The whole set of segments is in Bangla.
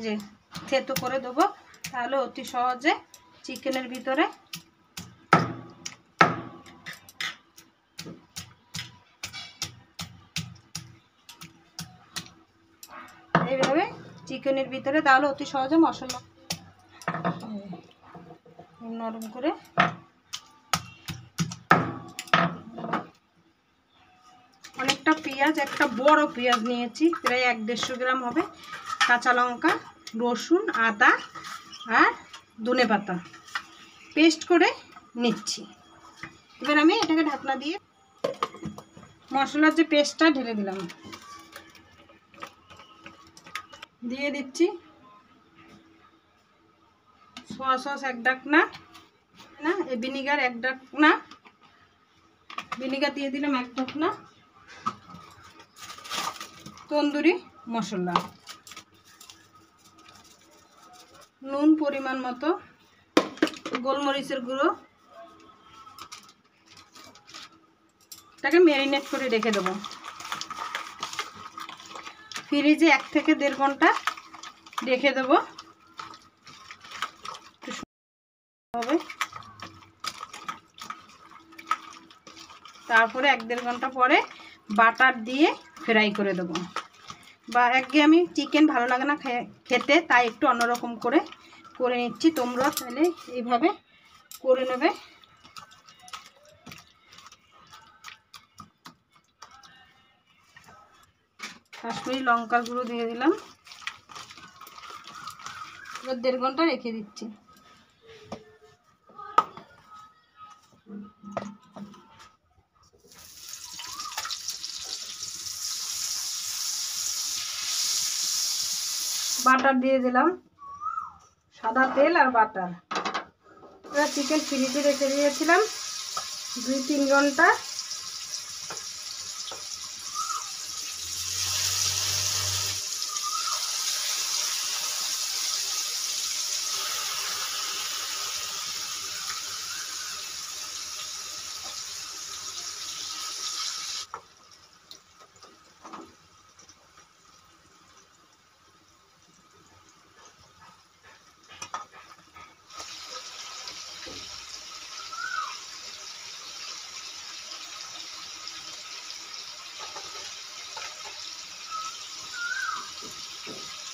যে থেতো করে দেবো, তাহলে অতি সহজে চিকেনের ভিতরে এইভাবে চিকেনের ভিতরে তাহলে অতি সহজে মশলা নরম করে অনেকটা পেঁয়াজ, একটা বড় পেঁয়াজ নিয়েছি, প্রায় 1-150 গ্রাম হবে, কাঁচা লঙ্কা, রসুন, আদা আর ধনেপাতা পেস্ট করে নিচ্ছি। এবার আমি এটাকে ঢাকনা দিয়ে মশলার যে পেস্টটা ঢেলে দিলাম, দিয়ে দিচ্ছি সোয়া সস 1 ঢাকনা, না ভিনিগার 1 ঢাকনা, ভিনিগার দিয়ে দিলাম 1 ঢাকনা, তন্দুরি মশলা, নুন পরিমাণ মতো, গোলমরিচের গুঁড়ো, এটাকে ম্যারিনেট করে রেখে দেবো ফ্রিজে 1 থেকে 1.5 ঘন্টা রেখে দেবো হবে। তারপরে 1-1.5 ঘন্টা পরে বাটার দিয়ে ফ্রাই করে দেবো। বা একঘেয়েমি চিকেন ভালো লাগে না খেতে, তাই একটু অন্যরকম করে নিচ্ছি। তোমরা তাহলে এইভাবে করে নেবে। কাশ্মীরি লঙ্কার গুঁড়ো দিয়ে দিলাম, এবার 1.5 ঘন্টা রেখে দিচ্ছি। বাটার দিয়ে দিলাম, সাদা তেল আর বাটার। এবার চিকেন ফ্রিজে রেখে দিয়েছিলাম 2-3 ঘন্টা।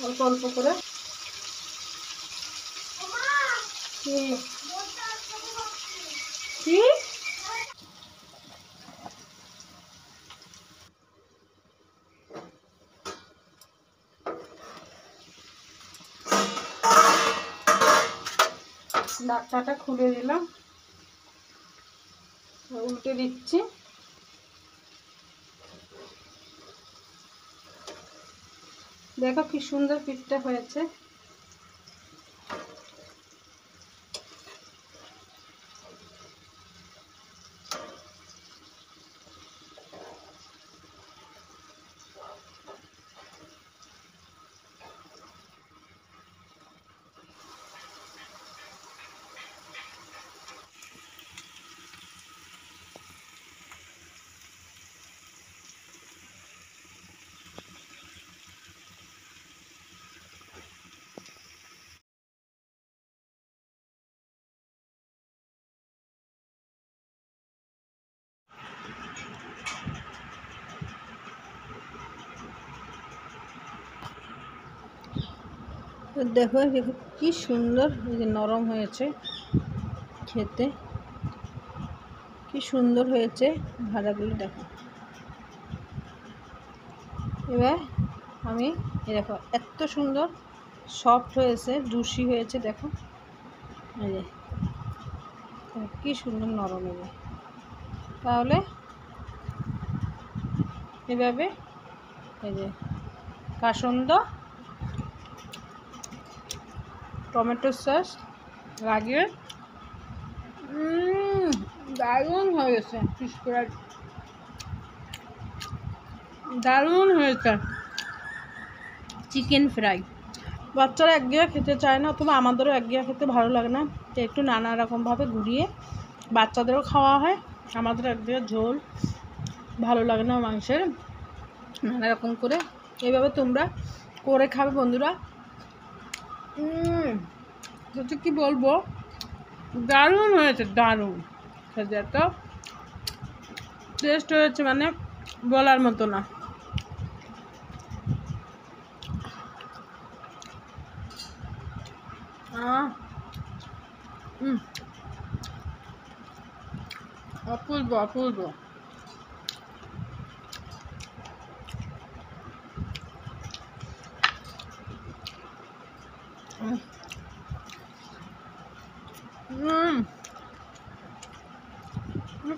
অল্প অল্প করে ঢাকনাটা খুলে দিলাম, উল্টে দিচ্ছি। দেখো কি সুন্দর পিঠটা হয়েছে। দেখো কি সুন্দর, এই যে নরম হয়েছে, খেতে কি সুন্দর হয়েছে ভাজাগুলো দেখো। এবার আমি দেখো এত সুন্দর সফট হয়েছে, জুসি হয়েছে, দেখো এই যে কি সুন্দর নরম। এবার তাহলে এভাবে এই যে কাসন্দ টমেটো সস লাগিয়ে দারুণ হয়েছে, দারুণ হয়েছে চিকেন ফ্রাই। বাচ্চারা একঘেয়ে খেতে চায় না, অথবা আমাদেরও একঘেয়ে খেতে ভালো লাগে না, তো একটু নানা রকমভাবে ঘুরিয়ে বাচ্চাদেরও খাওয়া হয়। আমাদের একঘেয়ে ঝোল ভালো লাগে না মাংসের, নানা রকম করে এইভাবে তোমরা করে খাবে বন্ধুরা। হচ্ছে কি বলবো, দারুণ হয়েছে, দারুণ খেতে, এত টেস্ট হয়েছে মানে বলার মতো না। অপূর্ব অপূর্ব।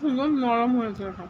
সুন্দর নরম হয়েছে এটা।